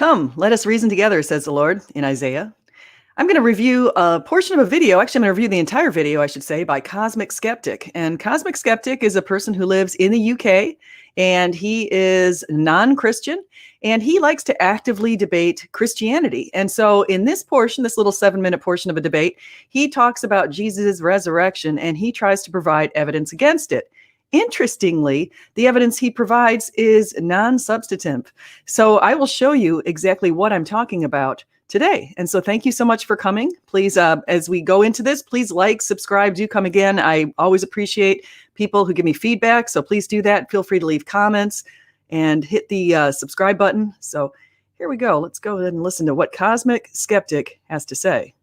Come, let us reason together, says the Lord in Isaiah. I'm going to review a portion of a video. Actually, I'm going to review the entire video, I should say, by Cosmic Skeptic. And Cosmic Skeptic is a person who lives in the UK, and he is non-Christian, and he likes to actively debate Christianity. And so in this portion, this little 7-minute portion of a debate, he talks about Jesus' resurrection, and he tries to provide evidence against it. Interestingly, the evidence he provides is non-substantive. So I will show you exactly what I'm talking about today. And so thank you so much for coming. Please, as we go into this, please like, subscribe, do come again. I always appreciate people who give me feedback. So please do that. Feel free to leave comments and hit the subscribe button. So here we go. Let's go ahead and listen to what Cosmic Skeptic has to say.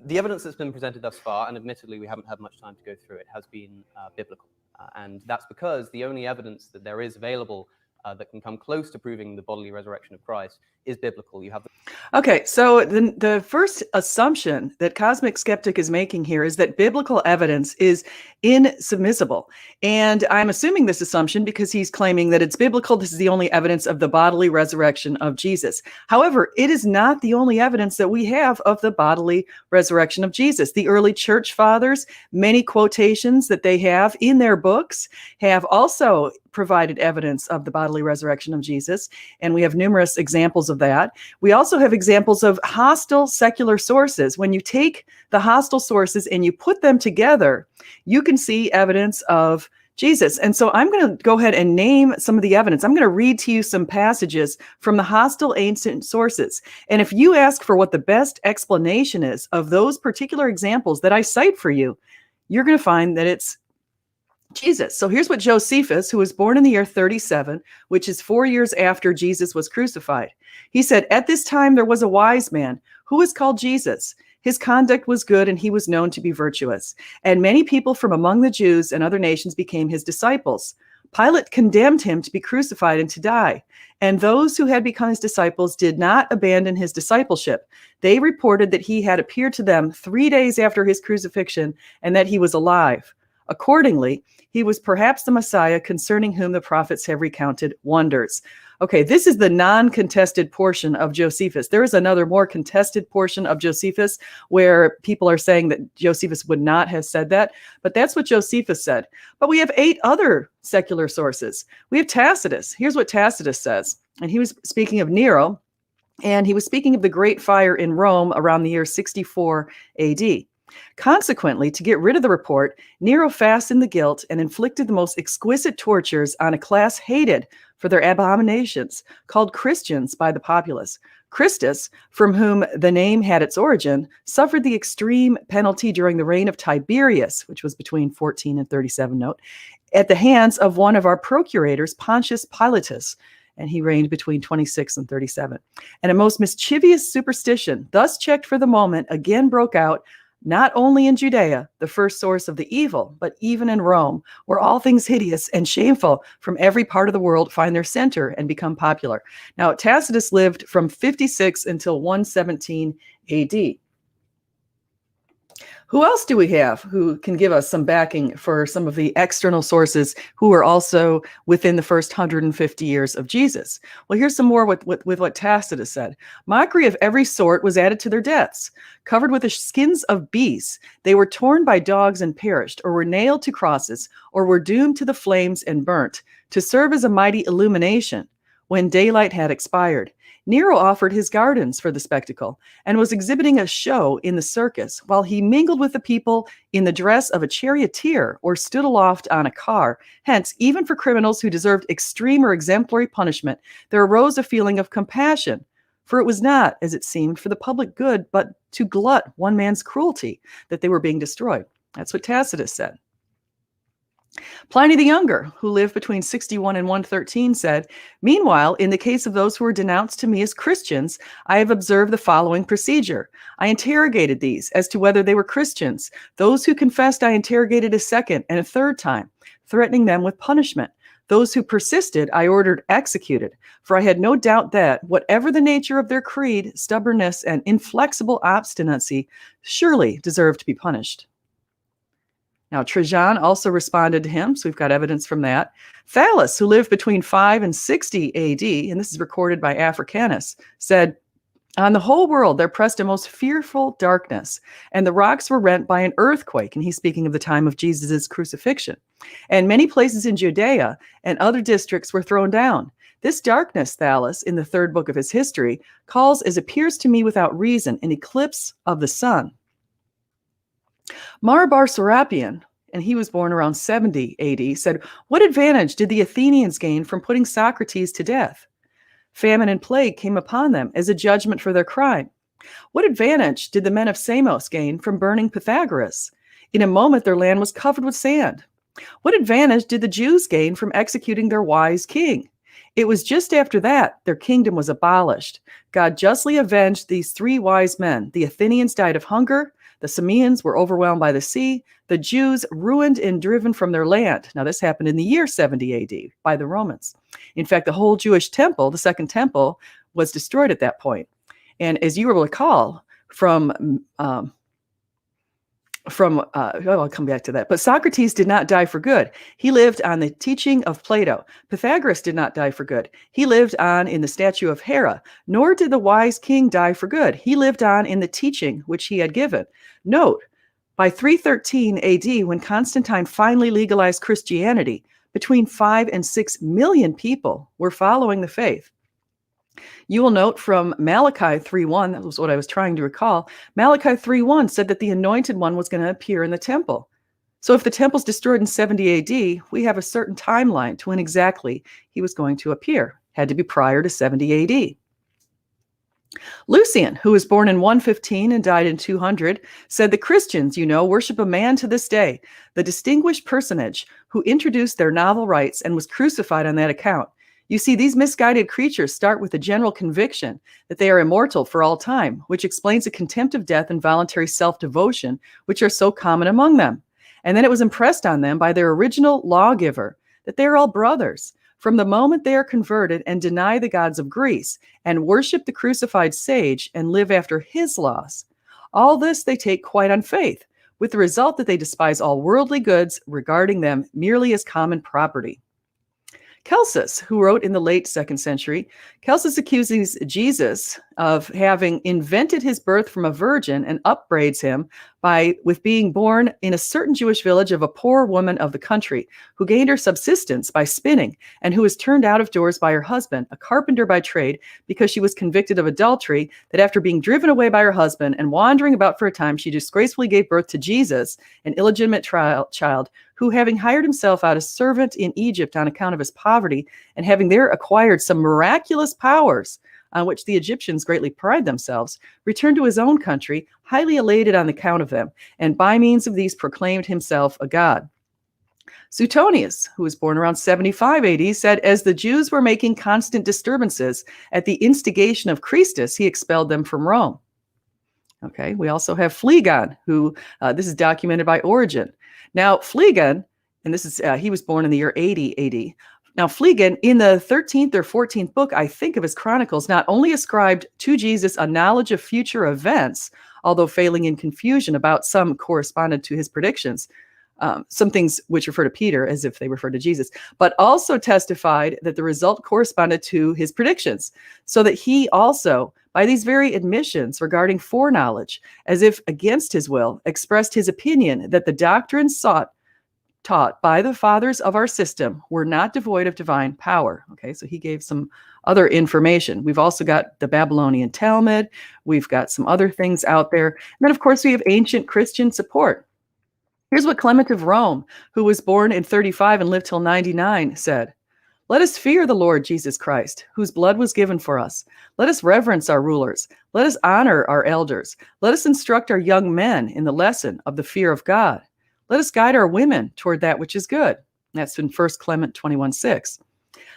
The evidence that's been presented thus far, and admittedly we haven't had much time to go through it, has been biblical. And that's because the only evidence that there is available that can come close to proving the bodily resurrection of Christ is biblical. You have Okay, so the first assumption that Cosmic Skeptic is making here is that biblical evidence is insubmissible. And I'm assuming this assumption because he's claiming that it's biblical. This is the only evidence of the bodily resurrection of Jesus. However, it is not the only evidence that we have of the bodily resurrection of Jesus. The early church fathers, many quotations that they have in their books, have also provided evidence of the bodily resurrection of Jesus, and we have numerous examples of that. We also have examples of hostile secular sources. When you take the hostile sources and you put them together, you can see evidence of Jesus. And so I'm going to go ahead and name some of the evidence. I'm going to read to you some passages from the hostile ancient sources. And if you ask for what the best explanation is of those particular examples that I cite for you, you're going to find that it's Jesus. So here's what Josephus, who was born in the year 37, which is 4 years after Jesus was crucified. He said, "At this time there was a wise man who was called Jesus. His conduct was good and he was known to be virtuous. And many people from among the Jews and other nations became his disciples. Pilate condemned him to be crucified and to die. And those who had become his disciples did not abandon his discipleship. They reported that he had appeared to them 3 days after his crucifixion and that he was alive. Accordingly, he was perhaps the Messiah concerning whom the prophets have recounted wonders." Okay, this is the non-contested portion of Josephus. There is another more contested portion of Josephus where people are saying that Josephus would not have said that, but that's what Josephus said. But we have 8 other secular sources. We have Tacitus. Here's what Tacitus says. And he was speaking of Nero, and he was speaking of the Great Fire in Rome around the year 64 AD. Consequently, to get rid of the report, Nero fastened the guilt and inflicted the most exquisite tortures on a class hated for their abominations, called Christians by the populace. Christus, from whom the name had its origin, suffered the extreme penalty during the reign of Tiberius, which was between 14 and 37, note, at the hands of one of our procurators, Pontius Pilatus, and he reigned between 26 and 37. And a most mischievous superstition, thus checked for the moment, again broke out, not only in Judea, the first source of the evil, but even in Rome, where all things hideous and shameful from every part of the world find their center and become popular. Now, Tacitus lived from 56 until 117 AD. Who else do we have who can give us some backing for some of the external sources who are also within the first 150 years of Jesus? Well, here's some more with what Tacitus said. "Mockery of every sort was added to their deaths. Covered with the skins of beasts, they were torn by dogs and perished, or were nailed to crosses, or were doomed to the flames and burnt, to serve as a mighty illumination when daylight had expired. Nero offered his gardens for the spectacle and was exhibiting a show in the circus while he mingled with the people in the dress of a charioteer or stood aloft on a car. Hence, even for criminals who deserved extreme or exemplary punishment, there arose a feeling of compassion, for it was not, as it seemed, for the public good, but to glut one man's cruelty that they were being destroyed." That's what Tacitus said. Pliny the Younger, who lived between 61 and 113, said, "Meanwhile, in the case of those who were denounced to me as Christians, I have observed the following procedure. I interrogated these as to whether they were Christians. Those who confessed I interrogated a second and a third time, threatening them with punishment. Those who persisted I ordered executed, for I had no doubt that, whatever the nature of their creed, stubbornness, and inflexible obstinacy, surely deserved to be punished." Now, Trajan also responded to him, so we've got evidence from that. Thales, who lived between 5 and 60 AD, and this is recorded by Africanus, said, on the whole world there pressed a most fearful darkness, and the rocks were rent by an earthquake. And he's speaking of the time of Jesus' crucifixion. And many places in Judea and other districts were thrown down. This darkness, Thales, in the third book of his history, calls, as appears to me without reason, an eclipse of the sun. Marabar Serapion, and he was born around 70 AD, said, what advantage did the Athenians gain from putting Socrates to death? Famine and plague came upon them as a judgment for their crime. What advantage did the men of Samos gain from burning Pythagoras? In a moment their land was covered with sand. What advantage did the Jews gain from executing their wise king? It was just after that their kingdom was abolished. God justly avenged these 3 wise men. The Athenians died of hunger. The Sameans were overwhelmed by the sea. The Jews ruined and driven from their land. Now, this happened in the year 70 AD by the Romans. In fact, the whole Jewish temple, the second temple, was destroyed at that point. And as you will recall I'll come back to that. But Socrates did not die for good. He lived on the teaching of Plato. Pythagoras did not die for good. He lived on in the statue of Hera. Nor did the wise king die for good. He lived on in the teaching which he had given. Note, by 313 AD, when Constantine finally legalized Christianity, between 5 and 6 million people were following the faith. You will note from Malachi 3:1, that was what I was trying to recall, Malachi 3:1 said that the Anointed One was going to appear in the temple. So if the temple's destroyed in 70 AD, we have a certain timeline to when exactly he was going to appear. Had to be prior to 70 AD. Lucian, who was born in 115 and died in 200, said the Christians, worship a man to this day, the distinguished personage who introduced their novel rites and was crucified on that account. You see, these misguided creatures start with a general conviction that they are immortal for all time, which explains the contempt of death and voluntary self-devotion, which are so common among them. And then it was impressed on them by their original lawgiver that they are all brothers. From the moment they are converted and deny the gods of Greece and worship the crucified sage and live after his laws, all this they take quite on faith, with the result that they despise all worldly goods, regarding them merely as common property. Celsus, who wrote in the late 2nd century, Celsus accuses Jesus of having invented his birth from a virgin and upbraids him with being born in a certain Jewish village of a poor woman of the country, who gained her subsistence by spinning, and who was turned out of doors by her husband, a carpenter by trade, because she was convicted of adultery, that after being driven away by her husband and wandering about for a time, she disgracefully gave birth to Jesus, an illegitimate child, who, having hired himself out as servant in Egypt on account of his poverty, and having there acquired some miraculous powers on which the Egyptians greatly pride themselves, returned to his own country, highly elated on account of them, and by means of these proclaimed himself a god. Suetonius, who was born around 75 AD, said, as the Jews were making constant disturbances at the instigation of Christus, he expelled them from Rome. Okay, we also have Phlegon, who, this is documented by Origen. Now, Phlegon, and this is, he was born in the year 80 AD. Now, Phlegon, in the 13th or 14th book, I think, of his chronicles, not only ascribed to Jesus a knowledge of future events, although failing in confusion about some corresponded to his predictions, some things which refer to Peter as if they refer to Jesus, but also testified that the result corresponded to his predictions, so that he also, by these very admissions regarding foreknowledge, as if against his will, expressed his opinion that the doctrines taught by the fathers of our system were not devoid of divine power. Okay, so he gave some other information. We've also got the Babylonian Talmud. We've got some other things out there. And then, of course, we have ancient Christian support. Here's what Clement of Rome, who was born in 35 and lived till 99, said. Let us fear the Lord Jesus Christ, whose blood was given for us. Let us reverence our rulers. Let us honor our elders. Let us instruct our young men in the lesson of the fear of God. Let us guide our women toward that which is good. That's in 1 Clement 21:6.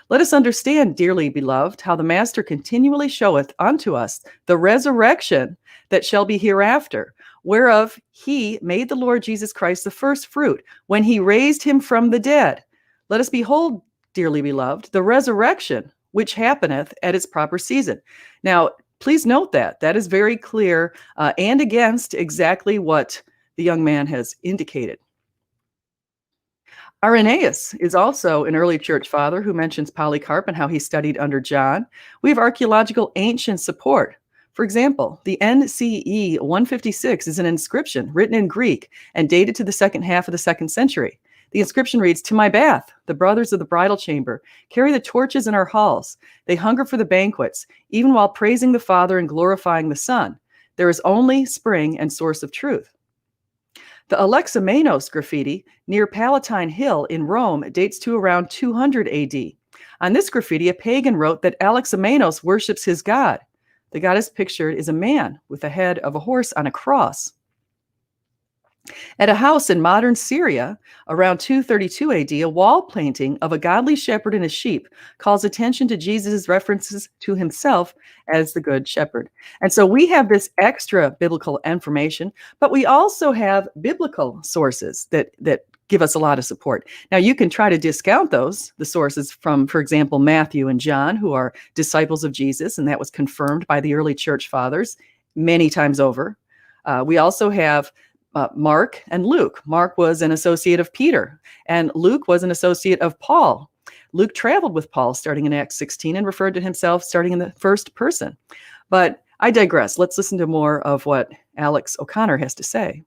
Let us understand, dearly beloved, how the Master continually showeth unto us the resurrection that shall be hereafter, whereof he made the Lord Jesus Christ the first fruit, when he raised him from the dead. Let us behold, dearly beloved, the resurrection which happeneth at its proper season. Now, please note that. That is very clear and against exactly what the young man has indicated. Irenaeus is also an early church father who mentions Polycarp and how he studied under John. We have archaeological ancient support. For example, the NCE 156 is an inscription written in Greek and dated to the second half of the 2nd century. The inscription reads, "To my bath, the brothers of the bridal chamber carry the torches in our halls. They hunger for the banquets, even while praising the Father and glorifying the Son. There is only spring and source of truth." The Manos graffiti near Palatine Hill in Rome dates to around 200 AD. On this graffiti, a pagan wrote that Manos worships his god. The goddess pictured is a man with the head of a horse on a cross. At a house in modern Syria, around 232 AD, a wall painting of a godly shepherd and a sheep calls attention to Jesus' references to himself as the good shepherd. And so we have this extra biblical information, but we also have biblical sources that give us a lot of support. Now, you can try to discount those, the sources from, for example, Matthew and John, who are disciples of Jesus, and that was confirmed by the early church fathers many times over. We also have Mark and Luke. Mark was an associate of Peter, and Luke was an associate of Paul. Luke traveled with Paul starting in Acts 16 and referred to himself starting in the first person. But I digress. Let's listen to more of what Alex O'Connor has to say.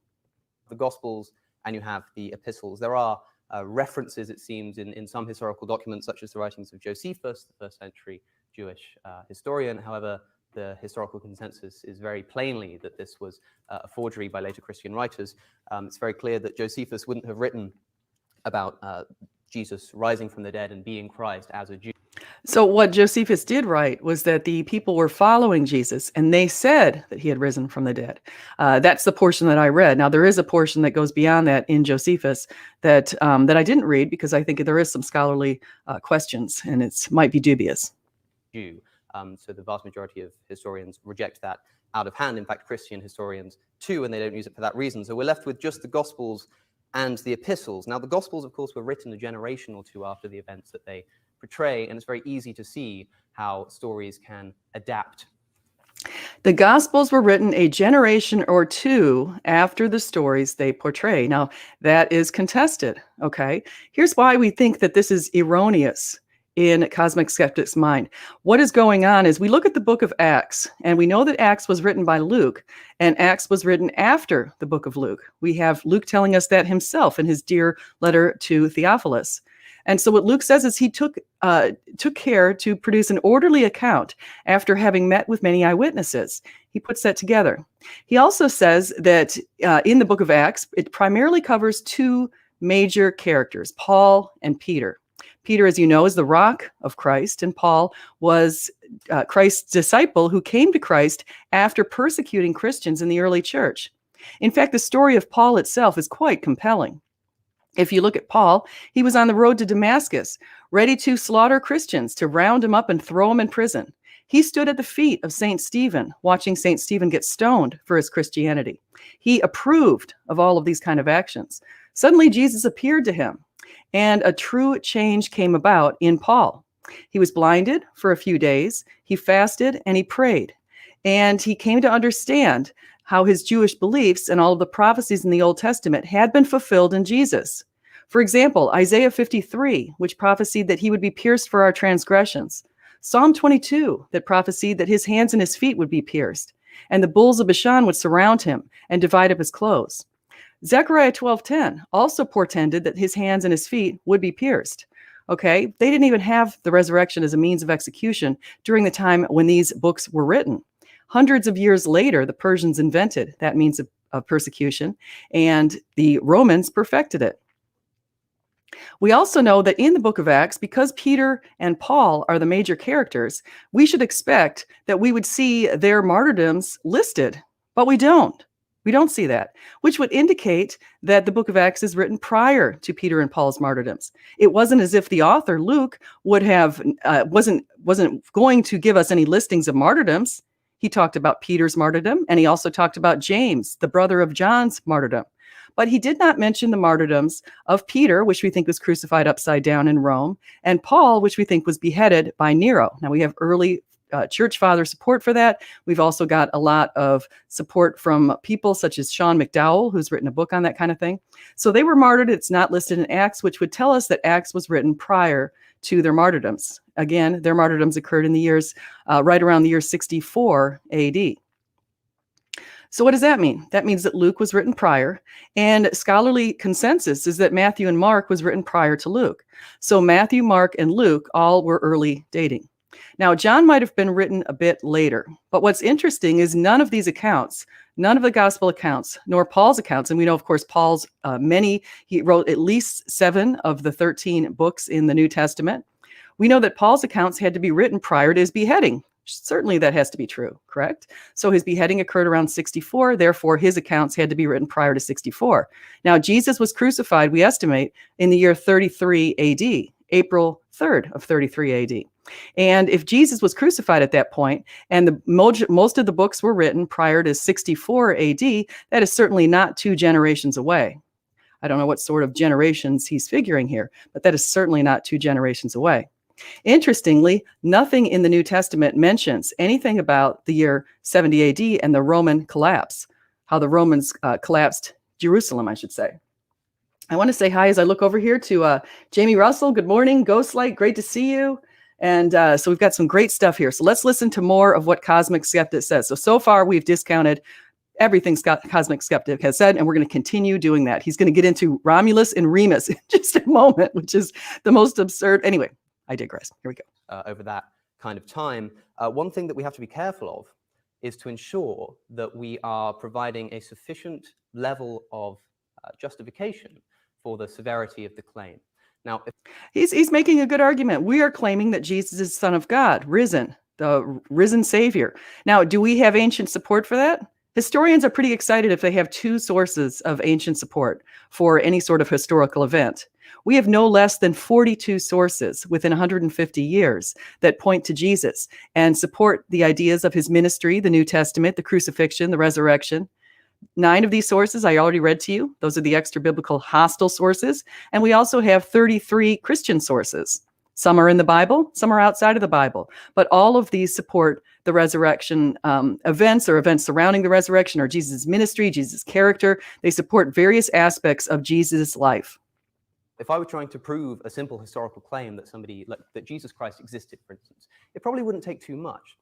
The Gospels and you have the epistles. There are references, it seems, in some historical documents, such as the writings of Josephus, the first century Jewish historian. However, the historical consensus is very plainly that this was a forgery by later Christian writers. It's very clear that Josephus wouldn't have written about Jesus rising from the dead and being Christ as a Jew. So what Josephus did write was that the people were following Jesus, and they said that he had risen from the dead. That's the portion that I read. Now, there is a portion that goes beyond that in Josephus that I didn't read because I think there is some scholarly questions, and it might be dubious. Jew. So the vast majority of historians reject that out of hand. In fact, Christian historians too, and they don't use it for that reason. So we're left with just the Gospels and the epistles. Now, the Gospels, of course, were written a generation or two after the events that they portray, and it's very easy to see how stories can adapt. The Gospels were written a generation or two after the stories they portray. Now, that is contested, okay? Here's why we think that this is erroneous in cosmic skeptics' mind. What is going on is we look at the book of Acts, and we know that Acts was written by Luke, and Acts was written after the book of Luke. We have Luke telling us that himself in his dear letter to Theophilus. And so what Luke says is he took care to produce an orderly account after having met with many eyewitnesses. He puts that together. He also says that in the book of Acts, it primarily covers two major characters, Paul and Peter. Peter, as you know, is the rock of Christ, and Paul was Christ's disciple who came to Christ after persecuting Christians in the early church. In fact, the story of Paul itself is quite compelling. If you look at Paul, he was on the road to Damascus, ready to slaughter Christians, to round them up and throw them in prison. He stood at the feet of St. Stephen, watching St. Stephen get stoned for his Christianity. He approved of all of these kind of actions. Suddenly, Jesus appeared to him, and a true change came about in Paul. He was blinded for a few days. He fasted and he prayed, and he came to understand how his Jewish beliefs and all of the prophecies in the Old Testament had been fulfilled in Jesus. For example, Isaiah 53, which prophesied that he would be pierced for our transgressions. Psalm 22, that prophesied that his hands and his feet would be pierced, and the bulls of Bashan would surround him and divide up his clothes. Zechariah 12:10 also portended that his hands and his feet would be pierced. Okay, they didn't even have the resurrection as a means of execution during the time when these books were written. Hundreds of years later, the Persians invented that means of persecution, and the Romans perfected it. We also know that in the book of Acts, because Peter and Paul are the major characters, we should expect that we would see their martyrdoms listed, but we don't. We don't see that, which would indicate that the book of Acts is written prior to Peter and Paul's martyrdoms. It wasn't as if the author, Luke, would have wasn't going to give us any listings of martyrdoms. He talked about Peter's martyrdom, and he also talked about James, the brother of John's martyrdom. But he did not mention the martyrdoms of Peter, which we think was crucified upside down in Rome, and Paul, which we think was beheaded by Nero. Now, we have early church father support for that. We've also got a lot of support from people such as Sean McDowell, who's written a book on that kind of thing. So they were martyred. It's not listed in Acts, which would tell us that Acts was written prior to their martyrdoms. Again, their martyrdoms occurred in the years right around the year 64 AD. So what does that mean? That means that Luke was written prior, and scholarly consensus is that Matthew and Mark was written prior to Luke. So Matthew, Mark, and Luke all were early dating. Now, John might have been written a bit later, but what's interesting is none of these accounts, none of the gospel accounts, nor Paul's accounts, and we know, of course, Paul's he wrote at least 7 of the 13 books in the New Testament. We know that Paul's accounts had to be written prior to his beheading. Certainly that has to be true, correct? So his beheading occurred around 64, therefore his accounts had to be written prior to 64. Now, Jesus was crucified, we estimate, in the year 33 AD, April 3rd of 33 AD. And if Jesus was crucified at that point, and most of the books were written prior to 64 AD, that is certainly not 2 generations away. I don't know what sort of generations he's figuring here, but that is certainly not 2 generations away. Interestingly, nothing in the New Testament mentions anything about the year 70 AD and the Roman collapse, how the Romans collapsed Jerusalem, I should say. I want to say hi as I look over here to Jamie Russell. Good morning, Ghostlight. Great to see you. And so we've got some great stuff here. So let's listen to more of what Cosmic Skeptic says. So far, we've discounted everything Cosmic Skeptic has said, and we're going to continue doing that. He's going to get into Romulus and Remus in just a moment, which is the most absurd. Anyway, I digress. Here we go. Over that kind of time, one thing that we have to be careful of is to ensure that we are providing a sufficient level of justification for the severity of the claim. Now, he's making a good argument. We are claiming that Jesus is the Son of God, risen, the risen Savior. Now, do we have ancient support for that? Historians are pretty excited if they have 2 sources of ancient support for any sort of historical event. We have no less than 42 sources within 150 years that point to Jesus and support the ideas of his ministry, the New Testament, the crucifixion, the resurrection. 9 of these sources I already read to you. Those are the extra biblical hostile sources. And we also have 33 Christian sources. Some are in the Bible, some are outside of the Bible. But all of these support the resurrection events or events surrounding the resurrection or Jesus' ministry, Jesus' character. They support various aspects of Jesus' life. If I were trying to prove a simple historical claim that that Jesus Christ existed, for instance, it probably wouldn't take too much.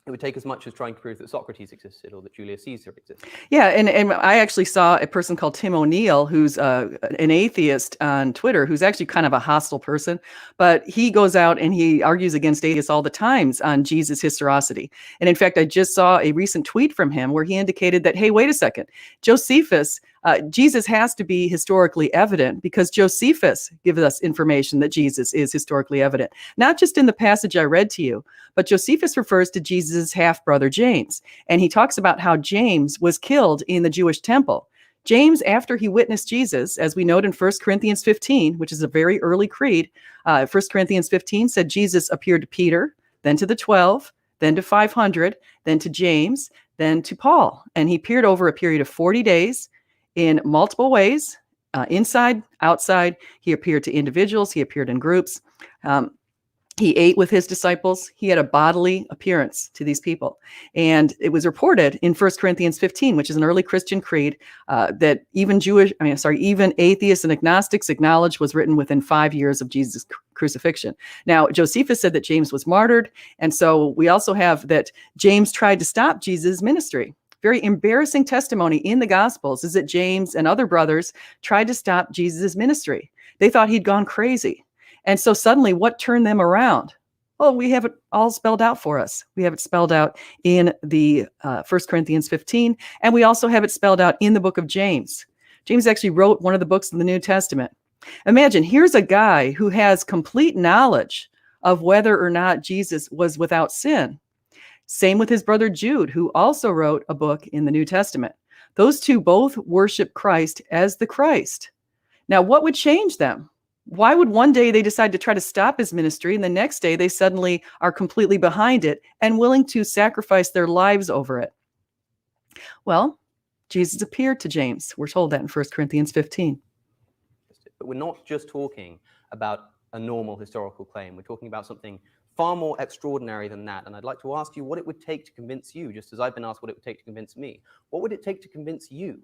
It would take as much as trying to prove that Socrates existed or that Julius Caesar existed. Yeah, and I actually saw a person called Tim O'Neill, who's an atheist on Twitter, who's actually kind of a hostile person, but he goes out and he argues against atheists all the times on Jesus' historicity. And in fact, I just saw a recent tweet from him where he indicated that, hey, wait a second, Josephus, Jesus has to be historically evident because Josephus gives us information that Jesus is historically evident. Not just in the passage I read to you, but Josephus refers to Jesus' half-brother James. And he talks about how James was killed in the Jewish temple. James, after he witnessed Jesus, as we note in 1 Corinthians 15, which is a very early creed, 1 Corinthians 15 said Jesus appeared to Peter, then to the 12, then to 500, then to James, then to Paul. And he appeared over a period of 40 days in multiple ways, inside, outside. He appeared to individuals. He appeared in groups. He ate with his disciples. He had a bodily appearance to these people. And it was reported in 1 Corinthians 15, which is an early Christian creed, that even atheists and agnostics acknowledged was written within 5 years of Jesus' crucifixion. Now, Josephus said that James was martyred. And so we also have that James tried to stop Jesus' ministry. Very embarrassing testimony in the Gospels is that James and other brothers tried to stop Jesus' ministry. They thought he'd gone crazy. And so suddenly, what turned them around? Well, we have it all spelled out for us. We have it spelled out in the 1 Corinthians 15, and we also have it spelled out in the book of James. James actually wrote one of the books in the New Testament. Imagine, here's a guy who has complete knowledge of whether or not Jesus was without sin. Same with his brother Jude, who also wrote a book in the New Testament. Those two both worship Christ as the Christ. Now, what would change them? Why would one day they decide to try to stop his ministry and the next day they suddenly are completely behind it and willing to sacrifice their lives over it? Well, Jesus appeared to James. We're told that in 1 Corinthians 15. But we're not just talking about a normal historical claim. We're talking about something far more extraordinary than that. And I'd like to ask you what it would take to convince you, just as I've been asked what it would take to convince me. What would it take to convince you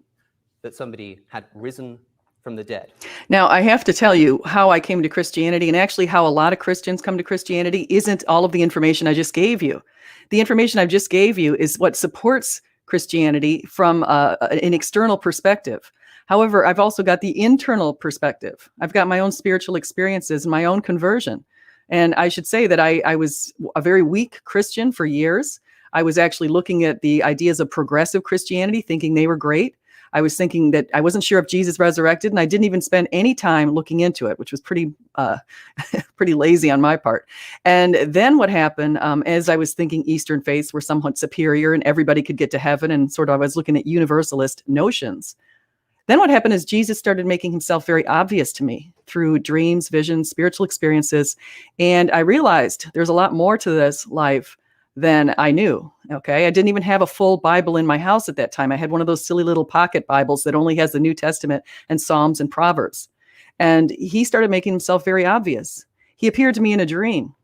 that somebody had risen from the dead? Now, I have to tell you how I came to Christianity, and actually how a lot of Christians come to Christianity isn't all of the information I just gave you. The information I just gave you is what supports Christianity from an external perspective. However, I've also got the internal perspective. I've got my own spiritual experiences and my own conversion. And I should say that I was a very weak Christian for years. I was actually looking at the ideas of progressive Christianity, thinking they were great. I was thinking that I wasn't sure if Jesus resurrected, and I didn't even spend any time looking into it, which was pretty lazy on my part. And then what happened, as I was thinking Eastern faiths were somewhat superior and everybody could get to heaven, and sort of I was looking at universalist notions. Then what happened is Jesus started making himself very obvious to me through dreams, visions, spiritual experiences. And I realized there's a lot more to this life than I knew. Okay. I didn't even have a full Bible in my house at that time. I had one of those silly little pocket Bibles that only has the New Testament and Psalms and Proverbs. And he started making himself very obvious. He appeared to me in a dream.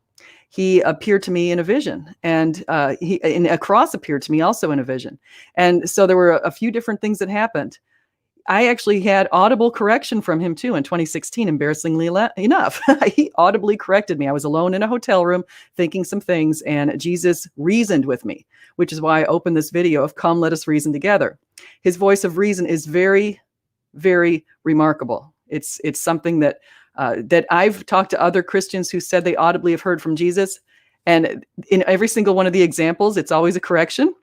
He appeared to me in a vision, and a cross appeared to me also in a vision. And so there were a few different things that happened. I actually had audible correction from him too in 2016, embarrassingly enough. He audibly corrected me. I was alone in a hotel room thinking some things, and Jesus reasoned with me, which is why I opened this video of "Come, let us reason together." His voice of reason is very, very remarkable. It's something that I've talked to other Christians who said they audibly have heard from Jesus, and in every single one of the examples, it's always a correction.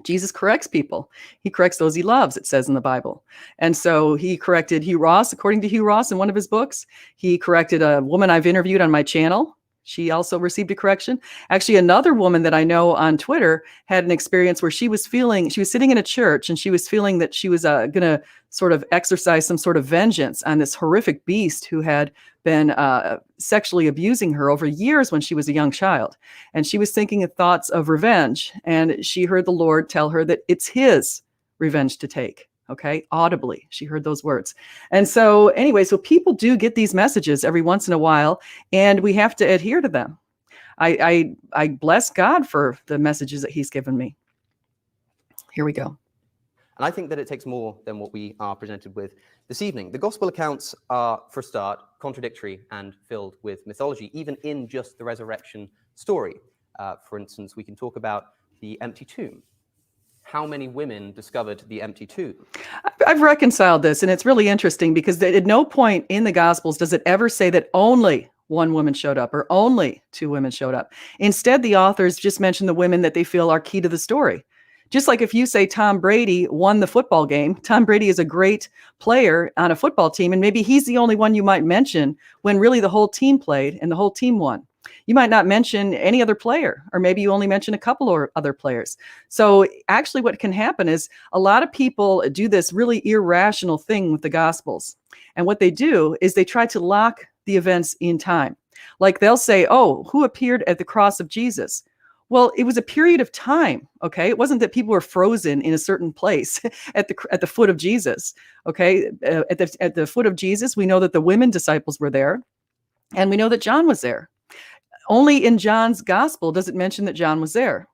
Jesus corrects people. He corrects those he loves, it says in the Bible. And so he corrected Hugh Ross, according to Hugh Ross in one of his books. He corrected a woman I've interviewed on my channel. She also received a correction. Actually, another woman that I know on Twitter had an experience where she was sitting in a church and she was feeling that she was going to sort of exercise some sort of vengeance on this horrific beast who had been sexually abusing her over years when she was a young child. And she was thinking of thoughts of revenge. And she heard the Lord tell her that it's his revenge to take. Okay, audibly, she heard those words. And so anyway, so people do get these messages every once in a while, and we have to adhere to them. I bless God for the messages that he's given me. Here we go. And I think that it takes more than what we are presented with this evening. The gospel accounts are, for a start, contradictory and filled with mythology, even in just the resurrection story. For instance, we can talk about the empty tomb. How many women discovered the empty tomb? I've reconciled this, and it's really interesting because at no point in the Gospels does it ever say that only one woman showed up or only two women showed up. Instead, the authors just mention the women that they feel are key to the story. Just like if you say Tom Brady won the football game, Tom Brady is a great player on a football team, and maybe he's the only one you might mention when really the whole team played and the whole team won. You might not mention any other player, or maybe you only mention a couple or other players. So actually what can happen is a lot of people do this really irrational thing with the Gospels. And what they do is they try to lock the events in time. Like they'll say, oh, who appeared at the cross of Jesus? Well, it was a period of time, okay? It wasn't that people were frozen in a certain place at the foot of Jesus, okay? At the foot of Jesus, we know that the women disciples were there, and we know that John was there. Only in John's gospel does it mention that John was there.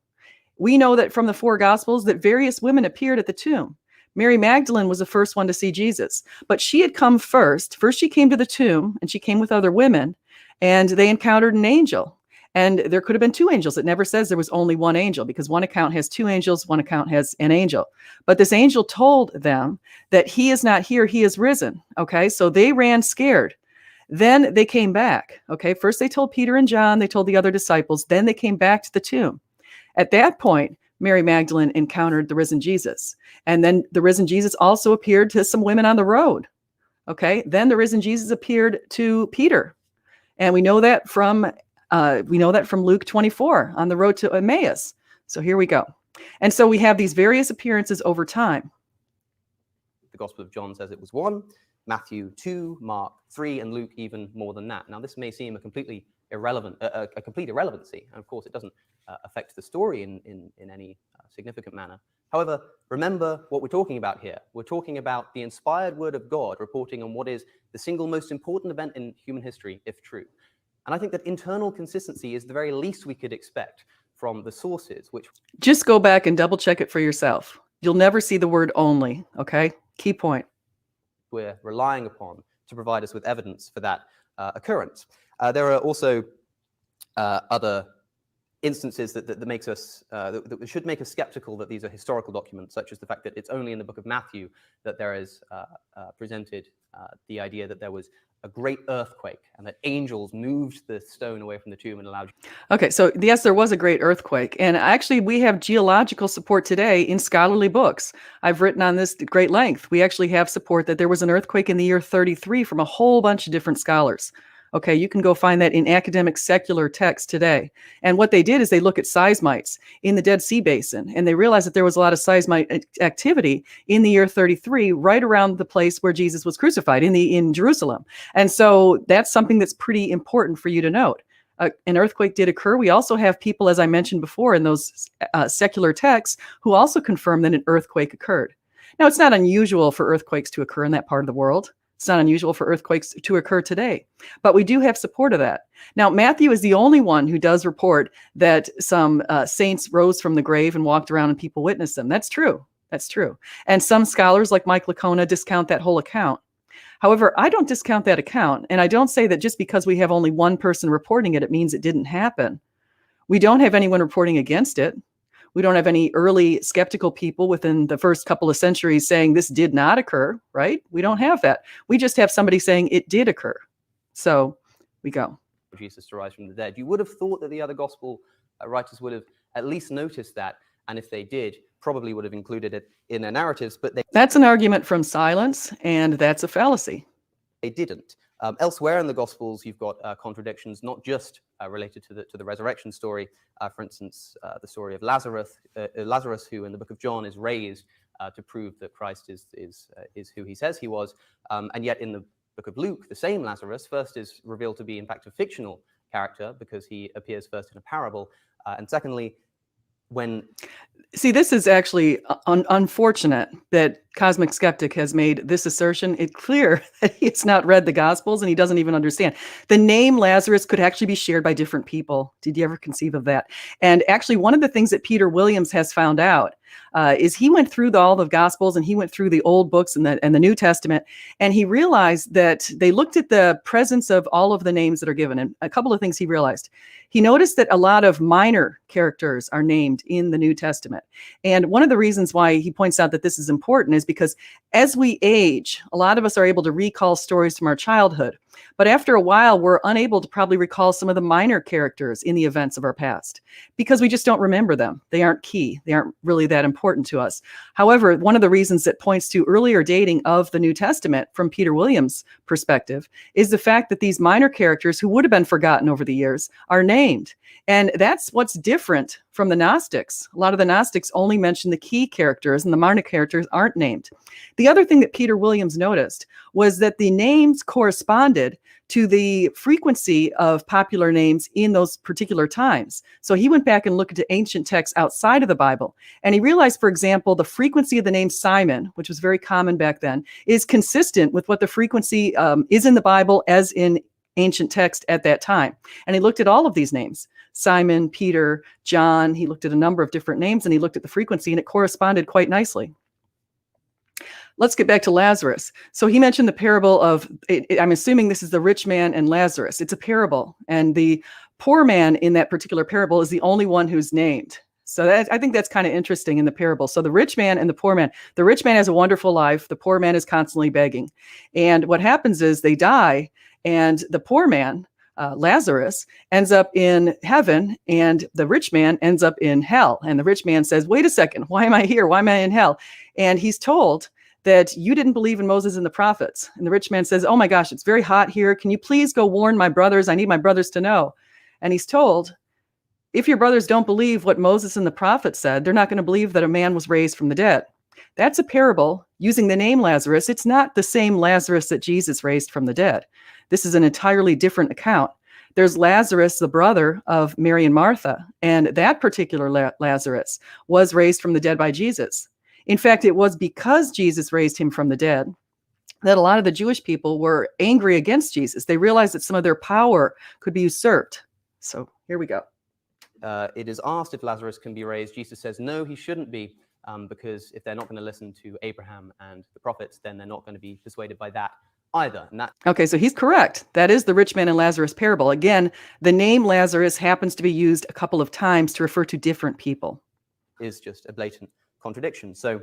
We know that from the four gospels that various women appeared at the tomb. Mary Magdalene was the first one to see Jesus, but she had come first. First she came to the tomb, and she came with other women, and they encountered an angel. And there could have been two angels. It never says there was only one angel, because one account has two angels, one account has an angel. But this angel told them that he is not here, he is risen. Okay, so they ran scared. Then they came back. Okay, first they told Peter and John, they told the other disciples, then they came back to the tomb. At that point, Mary Magdalene encountered the risen Jesus. And then the risen Jesus also appeared to some women on the road. Okay, then the risen Jesus appeared to Peter. And we know that from Luke 24 on the road to Emmaus. So here we go. And so we have these various appearances over time. The Gospel of John says it was one, Matthew 2, Mark 3, and Luke even more than that. Now, this may seem a complete irrelevancy, and of course it doesn't affect the story in any significant manner. However, remember what we're talking about here. We're talking about the inspired word of God reporting on what is the single most important event in human history, if true. And I think that internal consistency is the very least we could expect from the sources, which Just go back and double check it for yourself. You'll never see the word only, okay? Key point. we're relying upon to provide us with evidence for that occurrence. There are also other instances that makes us that should make us skeptical that these are historical documents, such as the fact that it's only in the book of Matthew that there is presented the idea that there was a great earthquake and that angels moved the stone away from the tomb and allowed. Okay, so yes, there was a great earthquake. And actually, we have geological support today in scholarly books. I've written on this at great length. We actually have support that there was an earthquake in the year 33 from a whole bunch of different scholars. Okay, you can go find that in academic secular texts today. And what they did is they look at seismites in the Dead Sea Basin, and they realized that there was a lot of seismite activity in the year 33, right around the place where Jesus was crucified in Jerusalem. And so that's something that's pretty important for you to note. An earthquake did occur. We also have people, as I mentioned before, in those secular texts who also confirm that an earthquake occurred. Now, it's not unusual for earthquakes to occur in that part of the world. It's not unusual for earthquakes to occur today, but we do have support of that. Now, Matthew is the only one who does report that some saints rose from the grave and walked around and people witnessed them. That's true. That's true. And some scholars like Mike Licona discount that whole account. However, I don't discount that account. And I don't say that just because we have only one person reporting it, it means it didn't happen. We don't have anyone reporting against it. We don't have any early skeptical people within the first couple of centuries saying this did not occur, right? We don't have that. We just have somebody saying it did occur. So we go. Jesus to rise from the dead. You would have thought that the other gospel writers would have at least noticed that. And if they did, probably would have included it in their narratives, but that's an argument from silence, and that's a fallacy. They didn't. Elsewhere in the Gospels, you've got contradictions, not just related to the resurrection story. For instance, the story of Lazarus, who in the book of John is raised to prove that Christ is who he says he was, and yet in the book of Luke, the same Lazarus first is revealed to be in fact a fictional character because he appears first in a parable, and secondly, See, this is actually unfortunate that Cosmic Skeptic has made this assertion. It's clear that he's not read the Gospels and he doesn't even understand. The name Lazarus could actually be shared by different people. Did you ever conceive of that? And actually, one of the things that Peter Williams has found out is he went through all the Gospels and he went through the old books and the New Testament, and he realized that they looked at the presence of all of the names that are given. And a couple of things he realized. He noticed that a lot of minor characters are named in the New Testament. And one of the reasons why he points out that this is important is because as we age, a lot of us are able to recall stories from our childhood. But after a while, we're unable to probably recall some of the minor characters in the events of our past because we just don't remember them. They aren't key. They aren't really that important to us. However, one of the reasons that points to earlier dating of the New Testament from Peter Williams' perspective is the fact that these minor characters who would have been forgotten over the years are named. And that's what's different from the Gnostics. A lot of the Gnostics only mention the key characters and the minor characters aren't named. The other thing that Peter Williams noticed was that the names corresponded to the frequency of popular names in those particular times. So he went back and looked at ancient texts outside of the Bible, and he realized, for example, the frequency of the name Simon, which was very common back then, is consistent with what the frequency is in the Bible as in ancient text at that time. And he looked at all of these names, Simon, Peter, John. He looked at a number of different names and he looked at the frequency, and it corresponded quite nicely. Let's get back to Lazarus. So he mentioned the parable of, I'm assuming this is the rich man and Lazarus. It's a parable, and the poor man in that particular parable is the only one who's named. So I think that's kind of interesting in the parable. So the rich man and the poor man, the rich man has a wonderful life. The poor man is constantly begging. And what happens is they die, and the poor man, Lazarus, ends up in heaven, and the rich man ends up in hell. And the rich man says, wait a second, why am I here? Why am I in hell? And he's told that you didn't believe in Moses and the prophets. And the rich man says, oh my gosh, it's very hot here. Can you please go warn my brothers? I need my brothers to know. And he's told, if your brothers don't believe what Moses and the prophets said, they're not going to believe that a man was raised from the dead. That's a parable using the name Lazarus. It's not the same Lazarus that Jesus raised from the dead. This is an entirely different account. There's Lazarus, the brother of Mary and Martha, and that particular Lazarus was raised from the dead by Jesus. In fact, it was because Jesus raised him from the dead that a lot of the Jewish people were angry against Jesus. They realized that some of their power could be usurped. So here we go. It is asked if Lazarus can be raised. Jesus says, no, he shouldn't be, because if they're not going to listen to Abraham and the prophets, then they're not going to be persuaded by that either. And that Okay, so he's correct. That is the rich man and Lazarus parable. Again, the name Lazarus happens to be used a couple of times to refer to different people. is just a blatant contradiction. So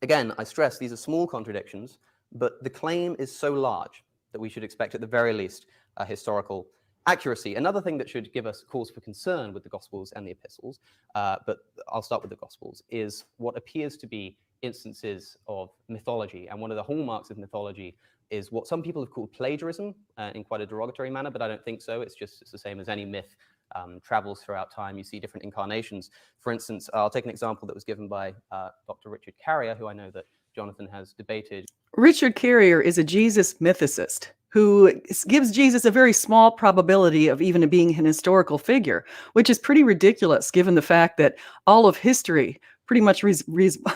again, I stress these are small contradictions, but the claim is so large that we should expect at the very least historical accuracy. Another thing that should give us cause for concern with the Gospels and the Epistles, but I'll start with the Gospels, is what appears to be instances of mythology. And one of the hallmarks of mythology is what some people have called plagiarism in quite a derogatory manner, but I don't think so. It's the same as any myth. Travels throughout time. You see different incarnations. For instance, I'll take an example that was given by Dr. Richard Carrier, who I know that Jonathan has debated. Richard Carrier is a Jesus mythicist who gives Jesus a very small probability of even being an historical figure, which is pretty ridiculous given the fact that all of history pretty much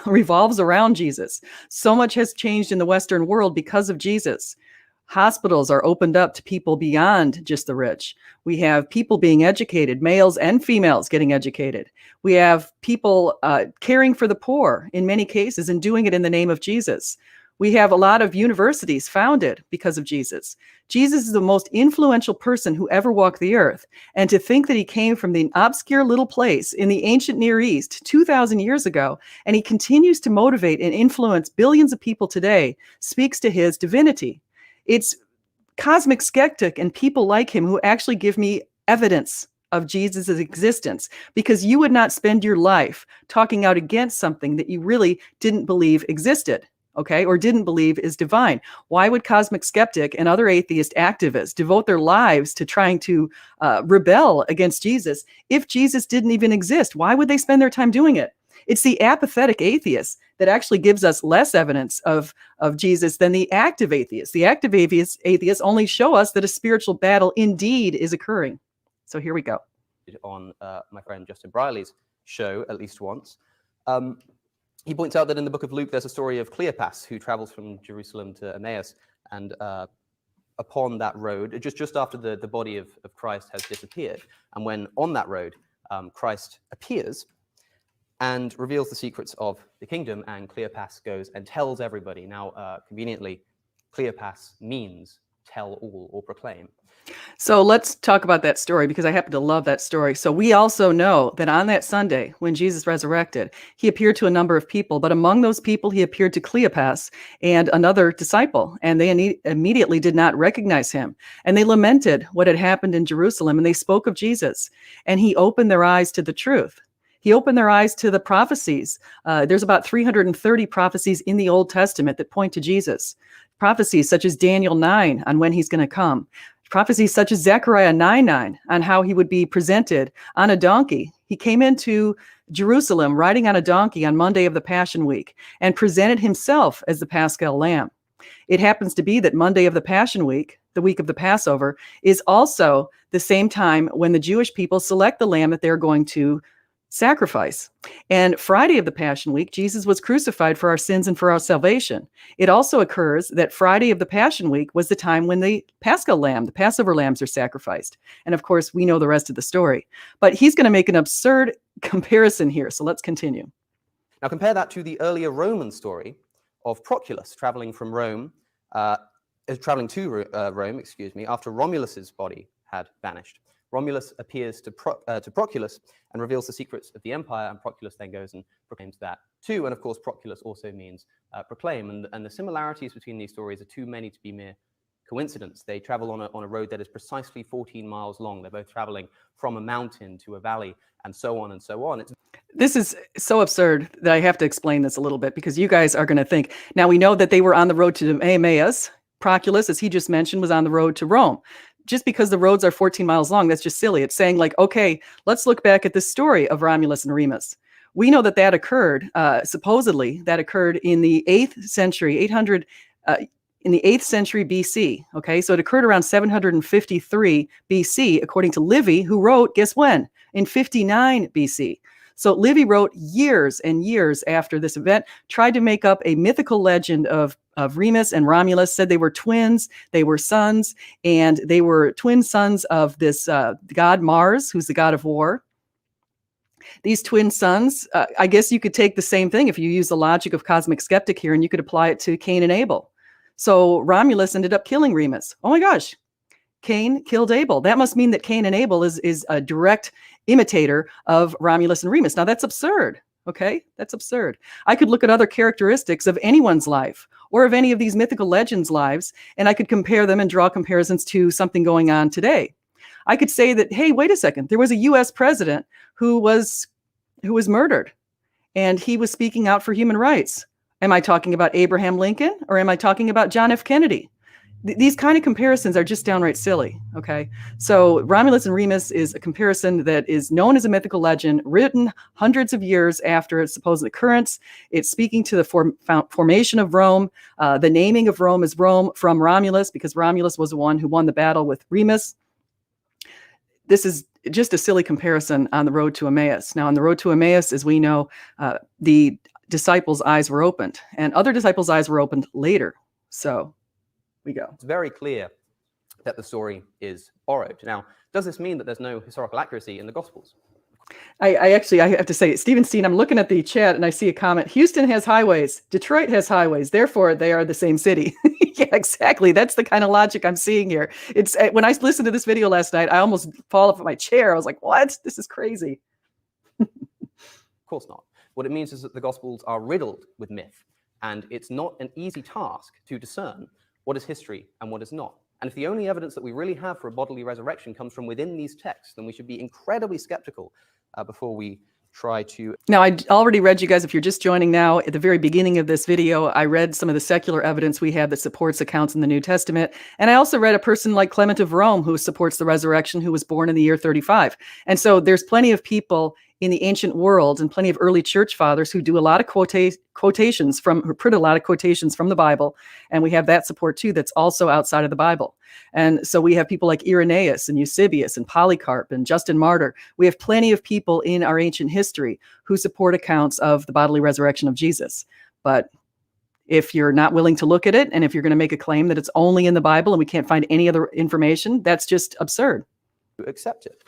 revolves around Jesus. So much has changed in the Western world because of Jesus. Hospitals are opened up to people beyond just the rich. We have people being educated, males and females getting educated. We have people caring for the poor in many cases and doing it in the name of Jesus. We have a lot of universities founded because of Jesus. Jesus is the most influential person who ever walked the earth. And to think that he came from the obscure little place in the ancient Near East 2,000 years ago, and he continues to motivate and influence billions of people today, speaks to his divinity. It's Cosmic Skeptic and people like him who actually give me evidence of Jesus' existence, because you would not spend your life talking out against something that you really didn't believe existed, okay, or didn't believe is divine. Why would Cosmic Skeptic and other atheist activists devote their lives to trying to rebel against Jesus if Jesus didn't even exist? Why would they spend their time doing it? It's the apathetic atheist that actually gives us less evidence of Jesus than the active atheists. The active atheists only show us that a spiritual battle indeed is occurring. So here we go. On my friend Justin Briley's show at least once. He points out that in the book of Luke, there's a story of Cleopas who travels from Jerusalem to Emmaus, and upon that road, just after the body of Christ has disappeared, and when on that road, Christ appears and reveals the secrets of the kingdom, and Cleopas goes and tells everybody. Now, conveniently, Cleopas means tell all or proclaim. So let's talk about that story, because I happen to love that story. So we also know that on that Sunday, when Jesus resurrected, he appeared to a number of people, but among those people, he appeared to Cleopas and another disciple, and they immediately did not recognize him. And they lamented what had happened in Jerusalem, and they spoke of Jesus, and he opened their eyes to the truth. He opened their eyes to the prophecies. There's about 330 prophecies in the Old Testament that point to Jesus. Prophecies such as Daniel 9 on when he's going to come. Prophecies such as Zechariah 9:9 on how he would be presented on a donkey. He came into Jerusalem riding on a donkey on Monday of the Passion Week and presented himself as the Paschal Lamb. It happens to be that Monday of the Passion Week, the week of the Passover, is also the same time when the Jewish people select the lamb that they're going to sacrifice. And Friday of the Passion Week, Jesus was crucified for our sins and for our salvation. It also occurs that Friday of the Passion Week was the time when the Paschal lamb, the Passover lambs, are sacrificed. And of course, we know the rest of the story. But he's going to make an absurd comparison here. So let's continue. Now compare that to the earlier Roman story of Proculus traveling from Rome, traveling to Rome, after Romulus's body had vanished. Romulus appears to Proculus and reveals the secrets of the empire, and Proculus then goes and proclaims that too. And of course, Proculus also means proclaim. And the similarities between these stories are too many to be mere coincidence. They travel on a road that is precisely 14 miles long. They're both traveling from a mountain to a valley, and so on and so on. This is so absurd that I have to explain this a little bit, because you guys are going to think, now we know that they were on the road to Emmaus. Proculus, as he just mentioned, was on the road to Rome. Just because the roads are 14 miles long, that's just silly. It's saying like, okay, let's look back at the story of Romulus and Remus. We know that that occurred, supposedly, that occurred in the 8th century, in the 8th century BC. Okay, so it occurred around 753 BC, according to Livy, who wrote, guess when? In 59 BC. So Livy wrote years and years after this event, tried to make up a mythical legend of Remus and Romulus, said they were twins, they were sons, and they were twin sons of this god Mars, who's the god of war. These twin sons, I guess you could take the same thing if you use the logic of Cosmic Skeptic here, and you could apply it to Cain and Abel. So Romulus ended up killing Remus. Oh my gosh, Cain killed Abel. That must mean that Cain and Abel is a direct imitator of Romulus and Remus. Now that's absurd. Okay, that's absurd. I could look at other characteristics of anyone's life or of any of these mythical legends' lives, and I could compare them and draw comparisons to something going on today. I could say that, hey, wait a second, there was a U.S. president who was murdered, and he was speaking out for human rights. Am I talking about Abraham Lincoln, or am I talking about John F. Kennedy? These kind of comparisons are just downright silly, okay? So Romulus and Remus is a comparison that is known as a mythical legend, written hundreds of years after its supposed occurrence. It's speaking to the formation of Rome. The naming of Rome is Rome from Romulus, because Romulus was the one who won the battle with Remus. This is just a silly comparison on the road to Emmaus. Now, on the road to Emmaus, as we know, the disciples' eyes were opened, and other disciples' eyes were opened later. So we go. It's very clear that the story is borrowed. Now, does this mean that there's no historical accuracy in the Gospels? I have to say, Stephen Steen, I'm looking at the chat and I see a comment. Houston has highways. Detroit has highways. Therefore, they are the same city. Yeah, exactly. That's the kind of logic I'm seeing here. It's when I listened to this video last night, I almost fall off my chair. I was like, what? This is crazy. Of course not. What it means is that the Gospels are riddled with myth, and it's not an easy task to discern what is history and what is not. And if the only evidence that we really have for a bodily resurrection comes from within these texts, then we should be incredibly skeptical before we try to... Now, I already read, you guys, if you're just joining now, at the very beginning of this video, I read some of the secular evidence we have that supports accounts in the New Testament. And I also read a person like Clement of Rome who supports the resurrection, who was born in the year 35. And so there's plenty of people in the ancient world and plenty of early church fathers who do a lot of quotations who print a lot of quotations from the Bible. And we have that support too that's also outside of the Bible. And so we have people like Irenaeus and Eusebius and Polycarp and Justin Martyr. We have plenty of people in our ancient history who support accounts of the bodily resurrection of Jesus. But if you're not willing to look at it, and if you're going to make a claim that it's only in the Bible and we can't find any other information, that's just absurd. Accept it.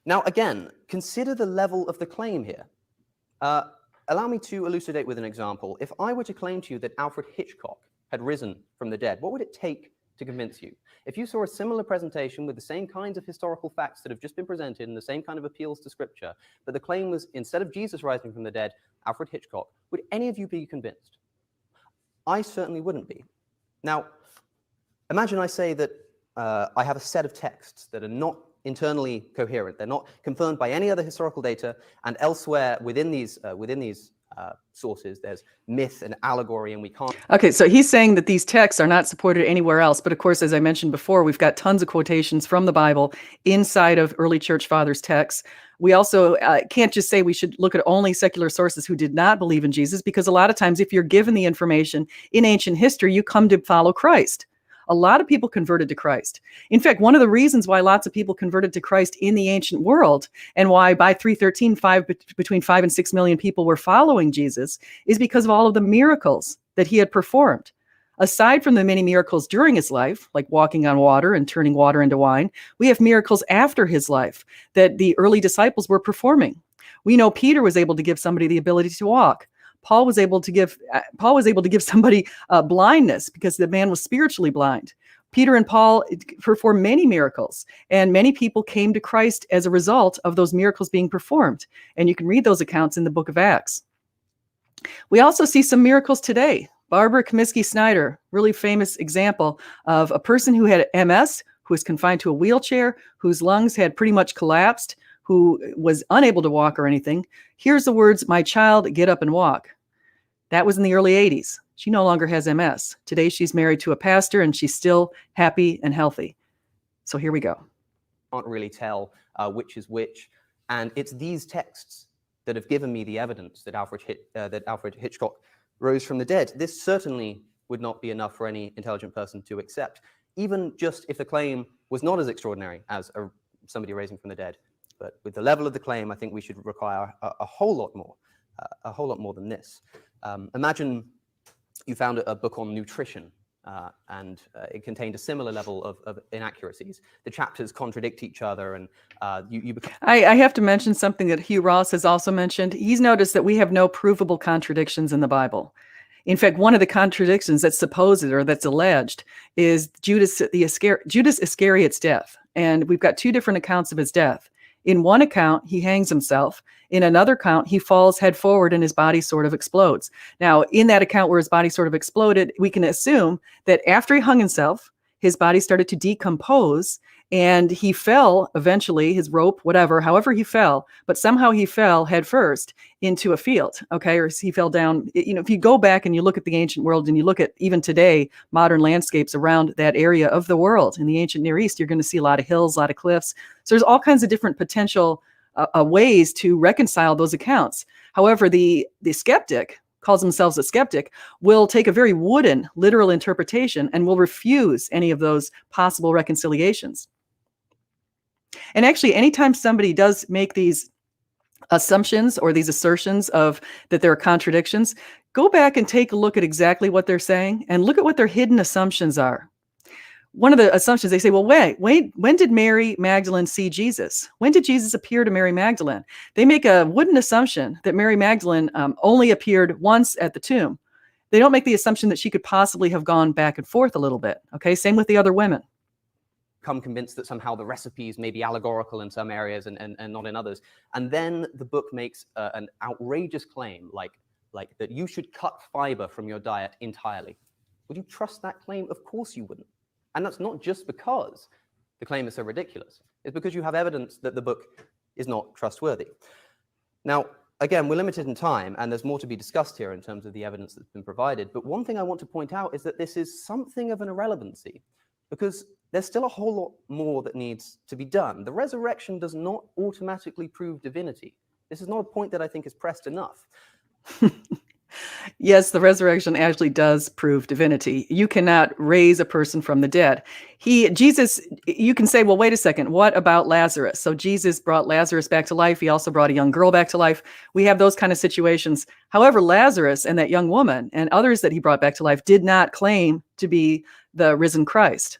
Now, again, consider the level of the claim here. Allow me to elucidate with an example. If I were to claim to you that Alfred Hitchcock had risen from the dead, what would it take to convince you? If you saw a similar presentation with the same kinds of historical facts that have just been presented and the same kind of appeals to scripture, but the claim was, instead of Jesus rising from the dead, Alfred Hitchcock, would any of you be convinced? I certainly wouldn't be. Now, imagine I say that I have a set of texts that are not internally coherent. They're not confirmed by any other historical data, and elsewhere within these sources, there's myth and allegory, and we can't... Okay, so he's saying that these texts are not supported anywhere else, but of course, as I mentioned before, we've got tons of quotations from the Bible inside of early church fathers' texts. We also can't just say we should look at only secular sources who did not believe in Jesus, because a lot of times if you're given the information in ancient history, you come to follow Christ. A lot of people converted to Christ. In fact, one of the reasons why lots of people converted to Christ in the ancient world, and why by 313, between 5 and 6 million people were following Jesus, is because of all of the miracles that he had performed. Aside from the many miracles during his life, like walking on water and turning water into wine, we have miracles after his life that the early disciples were performing. We know Peter was able to give somebody the ability to walk. Paul was able to give somebody blindness because the man was spiritually blind. Peter and Paul performed many miracles, and many people came to Christ as a result of those miracles being performed. And you can read those accounts in the book of Acts. We also see some miracles today. Barbara Comiskey Snyder, really famous example of a person who had MS, who was confined to a wheelchair, whose lungs had pretty much collapsed, who was unable to walk or anything. Here's the words, "My child, get up and walk." That was in the early 80s. She no longer has MS. Today, she's married to a pastor, and she's still happy and healthy. So here we go. Can't really tell which is which. And it's these texts that have given me the evidence that Alfred Hitchcock rose from the dead. This certainly would not be enough for any intelligent person to accept, even just if the claim was not as extraordinary as somebody raising from the dead. But with the level of the claim, I think we should require a whole lot more than this. Imagine you found a book on nutrition, and it contained a similar level of inaccuracies. The chapters contradict each other, and you become... I have to mention something that Hugh Ross has also mentioned. He's noticed that we have no provable contradictions in the Bible. In fact, one of the contradictions that's supposed or that's alleged is Judas Iscariot's death. And we've got two different accounts of his death. In one account, he hangs himself. In another account, he falls head forward and his body sort of explodes. Now, in that account where his body sort of exploded, we can assume that after he hung himself, his body started to decompose and he fell eventually, his rope, whatever, however he fell, but somehow he fell head first into a field, okay? Or he fell down. You know, if you go back and you look at the ancient world and you look at even today, modern landscapes around that area of the world in the ancient Near East, you're going to see a lot of hills, a lot of cliffs. So there's all kinds of different potential ways to reconcile those accounts. However, the skeptic, calls themselves a skeptic, will take a very wooden literal interpretation and will refuse any of those possible reconciliations. And actually, anytime somebody does make these assumptions or these assertions of that there are contradictions, go back and take a look at exactly what they're saying and look at what their hidden assumptions are. One of the assumptions, they say, well, wait, when did Mary Magdalene see Jesus? When did Jesus appear to Mary Magdalene? They make a wooden assumption that Mary Magdalene only appeared once at the tomb. They don't make the assumption that she could possibly have gone back and forth a little bit. Okay, same with the other women. Become convinced that somehow the recipes may be allegorical in some areas and not in others. And then the book makes an outrageous claim like that you should cut fiber from your diet entirely. Would you trust that claim? Of course you wouldn't. And that's not just because the claim is so ridiculous. It's because you have evidence that the book is not trustworthy. Now, again, we're limited in time, and there's more to be discussed here in terms of the evidence that's been provided. But one thing I want to point out is that this is something of an irrelevancy, because there's still a whole lot more that needs to be done. The resurrection does not automatically prove divinity. This is not a point that I think is pressed enough. Yes, the resurrection actually does prove divinity. You cannot raise a person from the dead. Jesus, you can say, well, wait a second, what about Lazarus? So Jesus brought Lazarus back to life. He also brought a young girl back to life. We have those kind of situations. However, Lazarus and that young woman and others that he brought back to life did not claim to be the risen Christ.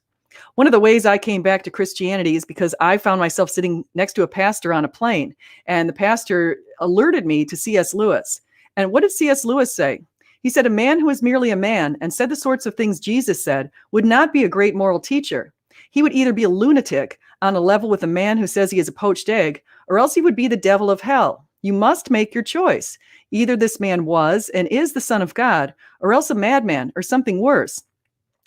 One of the ways I came back to Christianity is because I found myself sitting next to a pastor on a plane, and the pastor alerted me to C.S. Lewis. And what did C.S. Lewis say? He said, a man who is merely a man and said the sorts of things Jesus said would not be a great moral teacher. He would either be a lunatic on a level with a man who says he is a poached egg, or else he would be the devil of hell. You must make your choice. Either this man was and is the Son of God, or else a madman or something worse.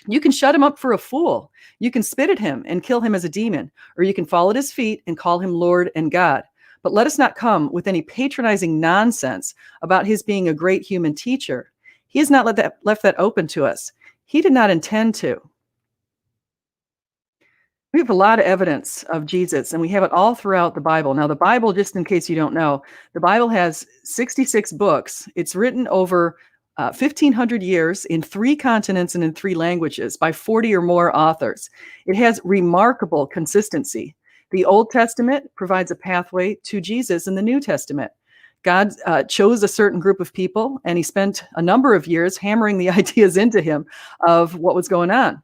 You can shut him up for a fool. You can spit at him and kill him as a demon, or you can fall at his feet and call him Lord and God. But let us not come with any patronizing nonsense about his being a great human teacher. He has not left that open to us. He did not intend to. We have a lot of evidence of Jesus, and we have it all throughout the Bible. Now, the Bible, just in case you don't know, the Bible has 66 books. It's written over 1,500 years in 3 continents and in 3 languages by 40 or more authors. It has remarkable consistency. The Old Testament provides a pathway to Jesus in the New Testament. God chose a certain group of people, and he spent a number of years hammering the ideas into him of what was going on.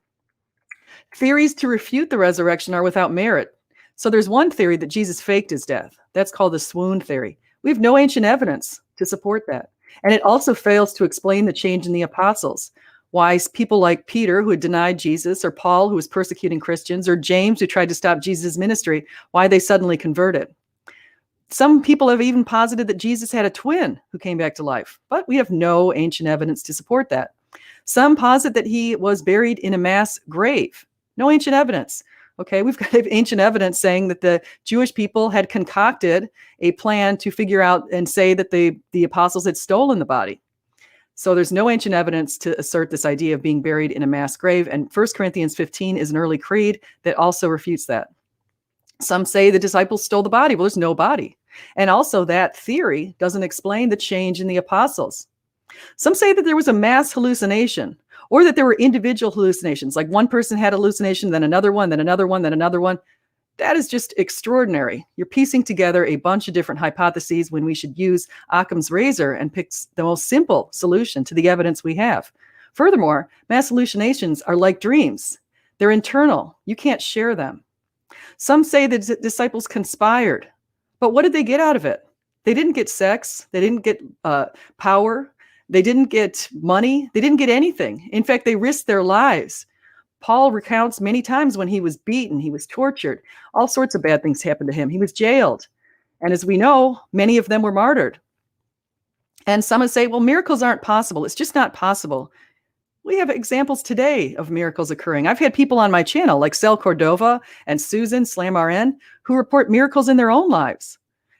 Theories to refute the resurrection are without merit. So there's one theory that Jesus faked his death. That's called the Swoon Theory. We have no ancient evidence to support that. And it also fails to explain the change in the apostles. Why people like Peter, who had denied Jesus, or Paul, who was persecuting Christians, or James, who tried to stop Jesus' ministry, why they suddenly converted. Some people have even posited that Jesus had a twin who came back to life, but we have no ancient evidence to support that. Some posit that he was buried in a mass grave. No ancient evidence. Okay, we've got ancient evidence saying that the Jewish people had concocted a plan to figure out and say that the apostles had stolen the body. So there's no ancient evidence to assert this idea of being buried in a mass grave. And 1 Corinthians 15 is an early creed that also refutes that. Some say the disciples stole the body. Well, there's no body. And also that theory doesn't explain the change in the apostles. Some say that there was a mass hallucination, or that there were individual hallucinations, like one person had a hallucination, then another one, then another one, then another one. That is just extraordinary. You're piecing together a bunch of different hypotheses when we should use Occam's razor and pick the most simple solution to the evidence we have. Furthermore, mass hallucinations are like dreams. They're internal. You can't share them. Some say the disciples conspired, but what did they get out of it? They didn't get sex. They didn't get power. They didn't get money. They didn't get anything. In fact, they risked their lives. Paul recounts many times when he was beaten, he was tortured, all sorts of bad things happened to him. He was jailed. And as we know, many of them were martyred. And some would say, well, miracles aren't possible. It's just not possible. We have examples today of miracles occurring. I've had people on my channel like Cel Cordova and Susan Slam RN who report miracles in their own lives.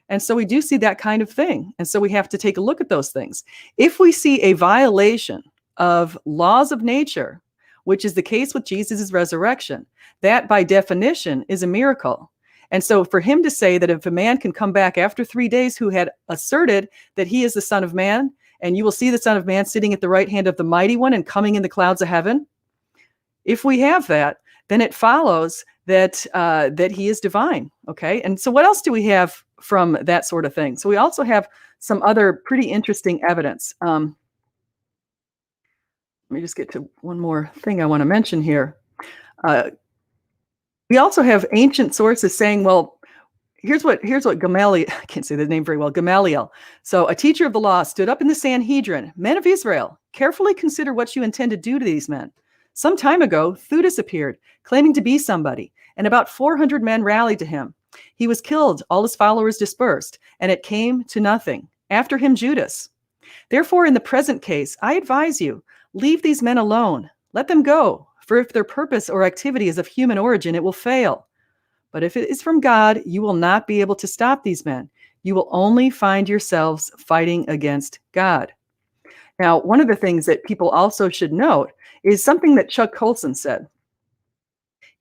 And so we do see that kind of thing. And so we have to take a look at those things. If we see a violation of laws of nature, which is the case with Jesus' resurrection, that by definition is a miracle. And so for him to say that if a man can come back after 3 days who had asserted that he is the Son of Man, and you will see the Son of Man sitting at the right hand of the Mighty One and coming in the clouds of heaven, if we have that, then it follows that that he is divine. Okay, and so what else do we have from that sort of thing? So we also have some other pretty interesting evidence. Let me just get to one more thing I want to mention here. We also have ancient sources saying, well, here's what Gamaliel, I can't say the name very well, Gamaliel. So a teacher of the law stood up in the Sanhedrin, men of Israel, carefully consider what you intend to do to these men. Some time ago, Theudas appeared, claiming to be somebody, and about 400 men rallied to him. He was killed, all his followers dispersed, and it came to nothing. After him, Judas. Therefore, in the present case, I advise you, leave these men alone. Let them go, for if their purpose or activity is of human origin, it will fail. But if it is from God, you will not be able to stop these men. You will only find yourselves fighting against God. Now, one of the things that people also should note is something that Chuck Colson said.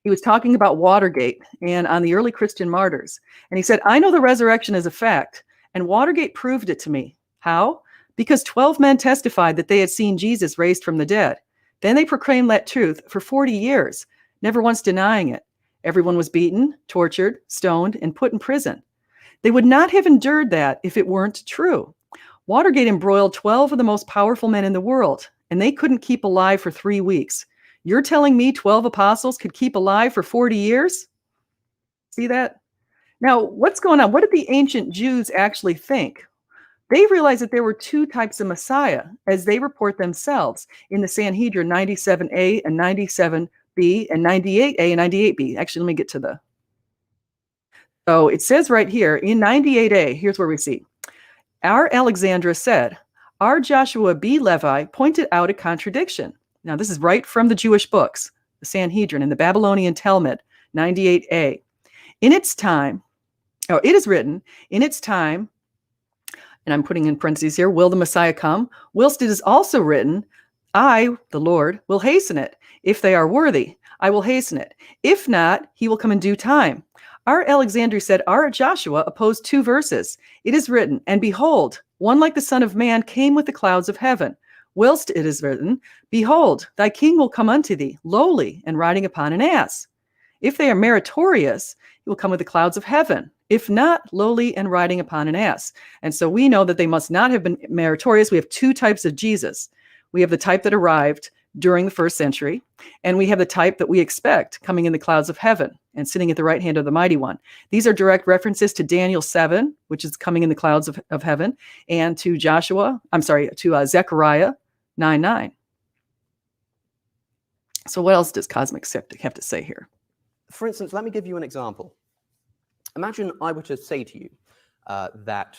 He was talking about Watergate and on the early Christian martyrs. And he said, I know the resurrection is a fact, and Watergate proved it to me. How? Because 12 men testified that they had seen Jesus raised from the dead. Then they proclaimed that truth for 40 years, never once denying it. Everyone was beaten, tortured, stoned, and put in prison. They would not have endured that if it weren't true. Watergate embroiled 12 of the most powerful men in the world, and they couldn't keep alive for 3 weeks. You're telling me 12 apostles could keep alive for 40 years? See that? Now, what's going on? What did the ancient Jews actually think? They realized that there were two types of Messiah, as they report themselves in the Sanhedrin 97a and 97b and 98a and 98b. Actually, let me get to the... So it says right here in 98a, here's where we see. Our Alexandra said, our Joshua B. Levi pointed out a contradiction. Now, this is right from the Jewish books, the Sanhedrin and the Babylonian Talmud, 98a. In its time, it is written, in its time, and I'm putting in parentheses here, will the Messiah come? Whilst it is also written, I, the Lord, will hasten it. If they are worthy, I will hasten it. If not, he will come in due time. Our Alexandria said, our Joshua opposed 2 verses. It is written, and behold, one like the Son of Man came with the clouds of heaven. Whilst it is written, behold, thy king will come unto thee, lowly, and riding upon an ass. If they are meritorious, he will come with the clouds of heaven. If not, lowly and riding upon an ass. And so we know that they must not have been meritorious. We have 2 types of Jesus. We have the type that arrived during the 1st century, and we have the type that we expect coming in the clouds of heaven and sitting at the right hand of the Mighty One. These are direct references to Daniel 7, which is coming in the clouds of heaven, and to Zechariah 9:9. So what else does Cosmic Skeptic have to say here? For instance, let me give you an example. Imagine I were to say to you that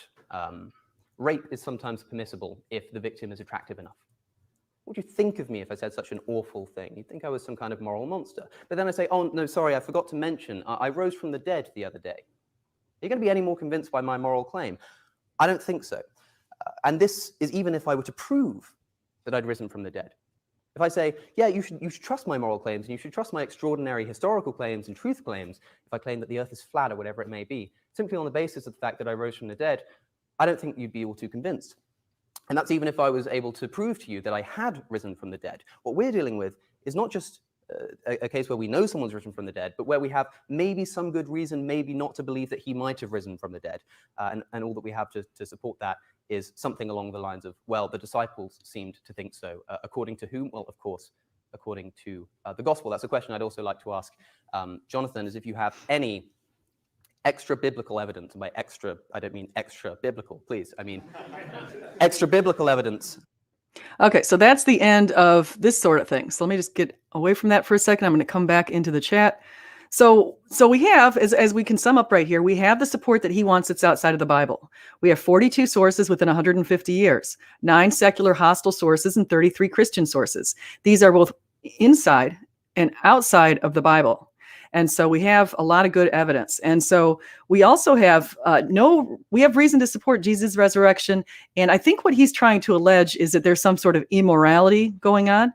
rape is sometimes permissible if the victim is attractive enough. What would you think of me if I said such an awful thing? You'd think I was some kind of moral monster. But then I say, oh, no, sorry, I forgot to mention, I rose from the dead the other day. Are you going to be any more convinced by my moral claim? I don't think so. And this is even if I were to prove that I'd risen from the dead. If I say, yeah, you should trust my moral claims, and you should trust my extraordinary historical claims and truth claims, if I claim that the earth is flat or whatever it may be, simply on the basis of the fact that I rose from the dead, I don't think you'd be all too convinced. And that's even if I was able to prove to you that I had risen from the dead. What we're dealing with is not just a case where we know someone's risen from the dead, but where we have maybe some good reason, maybe not to believe that he might have risen from the dead. And all that we have to support that is something along the lines of, well, the disciples seemed to think so. According to whom? Well, of course, according to the gospel. That's a question I'd also like to ask Jonathan, is if you have any extra biblical evidence. And by extra, I don't mean extra biblical, please. I mean extra biblical evidence. Okay, so that's the end of this sort of thing. So let me just get away from that for a second. I'm going to come back into the chat. So we have, as we can sum up right here, we have the support that he wants that's outside of the Bible. We have 42 sources within 150 years, 9 secular hostile sources, and 33 Christian sources. These are both inside and outside of the Bible. And so we have a lot of good evidence. And so we also have we have reason to support Jesus' resurrection. And I think what he's trying to allege is that there's some sort of immorality going on.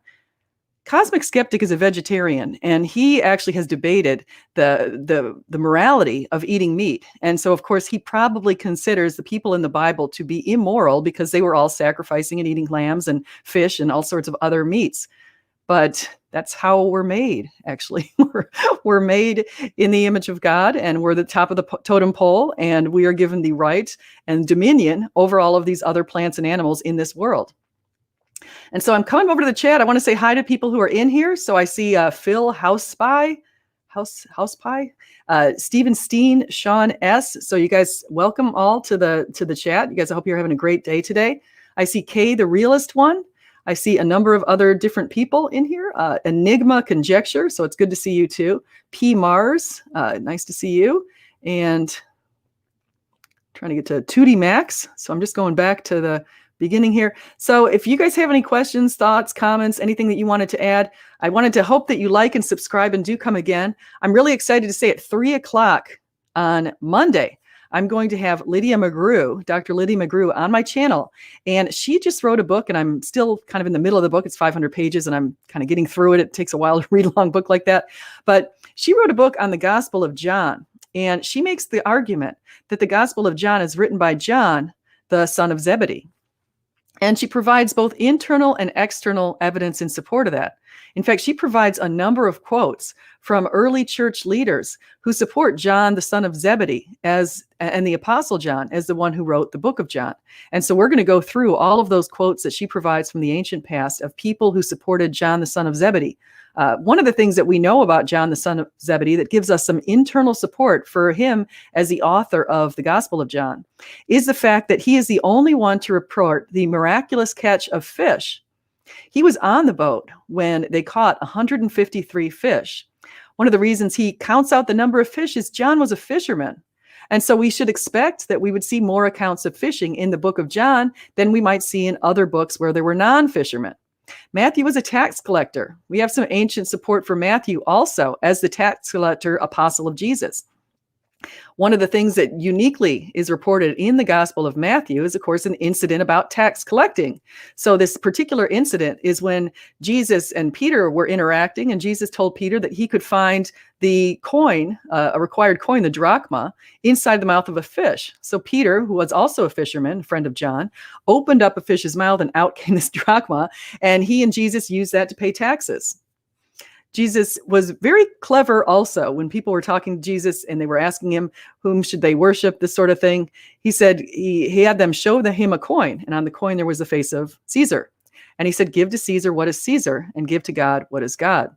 Cosmic Skeptic is a vegetarian, and he actually has debated the morality of eating meat. And so, of course, he probably considers the people in the Bible to be immoral because they were all sacrificing and eating lambs and fish and all sorts of other meats. But that's how we're made, actually. We're made in the image of God, and we're the top of the totem pole, and we are given the right and dominion over all of these other plants and animals in this world. And so I'm coming over to the chat. I want to say hi to people who are in here. So I see Phil Housepie, Stephen Steen, Sean S. So you guys, welcome all to the chat. You guys, I hope you're having a great day today. I see Kay, the realist one. I see a number of other different people in here. Enigma Conjecture. So it's good to see you too. P Mars, nice to see you. And trying to get to 2D Max. So I'm just going back to the beginning here. So if you guys have any questions, thoughts, comments, anything that you wanted to add, I wanted to hope that you like and subscribe and do come again. I'm really excited to say at 3 o'clock on Monday, I'm going to have Lydia McGrew, Dr. Lydia McGrew, on my channel. And she just wrote a book, and I'm still kind of in the middle of the book. It's 500 pages, and I'm kind of getting through it. It takes a while to read a long book like that. But she wrote a book on the Gospel of John. And she makes the argument that the Gospel of John is written by John, the son of Zebedee. And she provides both internal and external evidence in support of that. In fact, she provides a number of quotes from early church leaders who support John, the son of Zebedee, and the Apostle John as the one who wrote the book of John. And so we're going to go through all of those quotes that she provides from the ancient past of people who supported John, the son of Zebedee. One of the things that we know about John, the son of Zebedee, that gives us some internal support for him as the author of the Gospel of John is the fact that he is the only one to report the miraculous catch of fish. He was on the boat when they caught 153 fish. One of the reasons he counts out the number of fish is John was a fisherman. And so we should expect that we would see more accounts of fishing in the book of John than we might see in other books where there were non-fishermen. Matthew was a tax collector. We have some ancient support for Matthew also as the tax collector apostle of Jesus. One of the things that uniquely is reported in the Gospel of Matthew is, of course, an incident about tax collecting. So this particular incident is when Jesus and Peter were interacting, and Jesus told Peter that he could find the coin, a required coin, the drachma, inside the mouth of a fish. So Peter, who was also a fisherman, friend of John, opened up a fish's mouth, and out came this drachma, and he and Jesus used that to pay taxes. Jesus was very clever also when people were talking to Jesus and they were asking him, whom should they worship, this sort of thing. He said he had them show him a coin, and on the coin there was the face of Caesar. And he said, give to Caesar what is Caesar, and give to God what is God.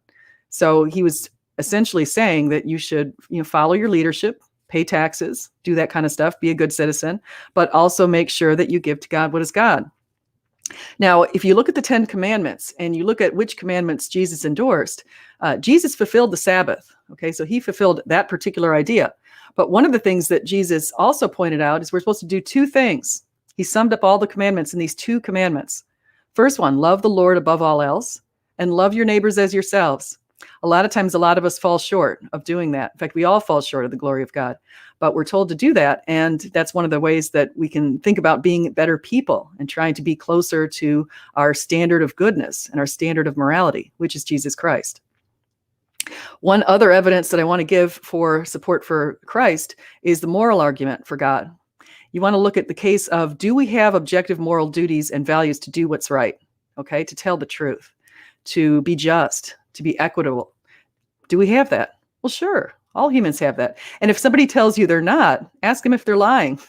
So he was essentially saying that you should follow your leadership, pay taxes, do that kind of stuff, be a good citizen, but also make sure that you give to God what is God. Now, if you look at the 10 commandments and you look at which commandments Jesus endorsed, Jesus fulfilled the Sabbath. Okay, so he fulfilled that particular idea. But one of the things that Jesus also pointed out is we're supposed to do 2 things. He summed up all the commandments in these 2 commandments. First one, love the Lord above all else, and love your neighbors as yourselves. A lot of times, a lot of us fall short of doing that. In fact, we all fall short of the glory of God. But we're told to do that, and that's one of the ways that we can think about being better people and trying to be closer to our standard of goodness and our standard of morality, which is Jesus Christ. One other evidence that I want to give for support for Christ is the moral argument for God. You want to look at the case of, do we have objective moral duties and values to do what's right, okay, to tell the truth, to be just, to be equitable. Do we have that? Well, sure. All humans have that. And if somebody tells you they're not, ask them if they're lying.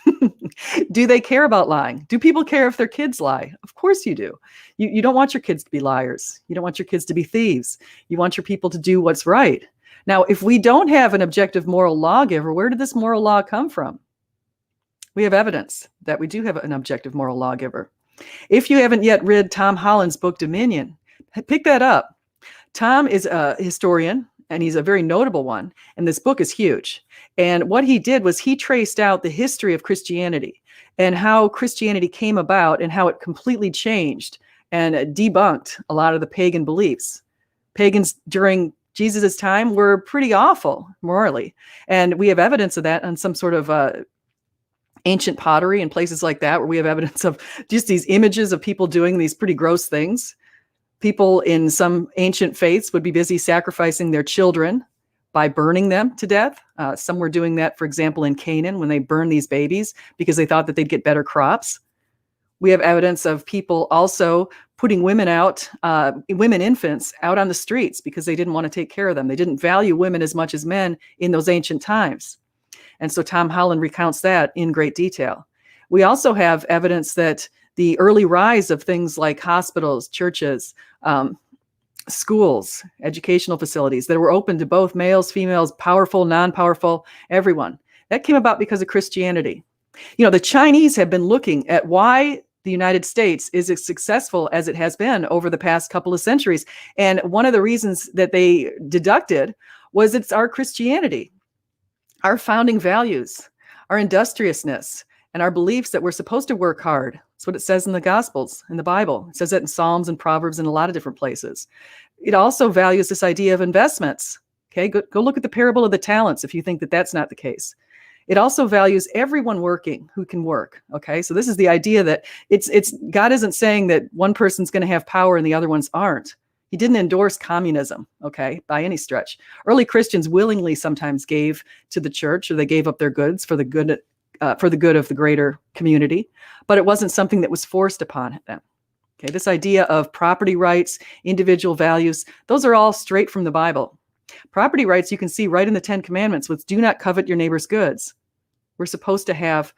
Do they care about lying? Do people care if their kids lie? Of course you do. You don't want your kids to be liars. You don't want your kids to be thieves. You want your people to do what's right. Now, if we don't have an objective moral lawgiver, where did this moral law come from? We have evidence that we do have an objective moral lawgiver. If you haven't yet read Tom Holland's book, Dominion, pick that up. Tom is a historian, and he's a very notable one. And this book is huge. And what he did was he traced out the history of Christianity and how Christianity came about and how it completely changed and debunked a lot of the pagan beliefs. Pagans during Jesus' time were pretty awful morally. And we have evidence of that on some sort of ancient pottery and places like that, where we have evidence of just these images of people doing these pretty gross things. People in some ancient faiths would be busy sacrificing their children by burning them to death. Some were doing that, for example, in Canaan, when they burned these babies because they thought that they'd get better crops. We have evidence of people also putting women out, infants out on the streets because they didn't want to take care of them. They didn't value women as much as men in those ancient times. And so Tom Holland recounts that in great detail. We also have evidence that the early rise of things like hospitals, churches, schools, educational facilities that were open to both males, females, powerful, non-powerful, everyone, that came about because of Christianity. You know, the Chinese have been looking at why the United States is as successful as it has been over the past couple of centuries. And one of the reasons that they deducted was it's our Christianity, our founding values, our industriousness, and our beliefs that we're supposed to work hard. That's what it says in the Gospels, in the Bible. It says that in Psalms and Proverbs and a lot of different places. It also values this idea of investments. Okay, go look at the parable of the talents if you think that that's not the case. It also values everyone working who can work. Okay, so this is the idea that it's God isn't saying that one person's going to have power and the other ones aren't. He didn't endorse communism, okay, by any stretch. Early Christians willingly sometimes gave to the church, or they gave up their goods for the good of the greater community, but it wasn't something that was forced upon them. Okay, this idea of property rights, individual values, those are all straight from the Bible. Property rights you can see right in the Ten Commandments with do not covet your neighbor's goods. We're supposed to have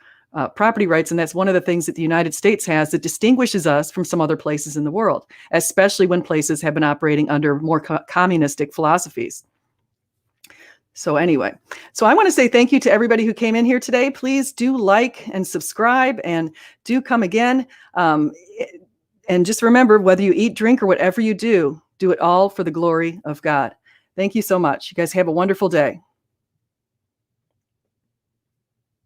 property rights, and that's one of the things that the United States has that distinguishes us from some other places in the world, especially when places have been operating under more communistic philosophies. So anyway, so I want to say thank you to everybody who came in here today. Please do like and subscribe, and do come again. And just remember, whether you eat, drink, or whatever you do it all for the glory of God. Thank you so much. You guys have a wonderful day.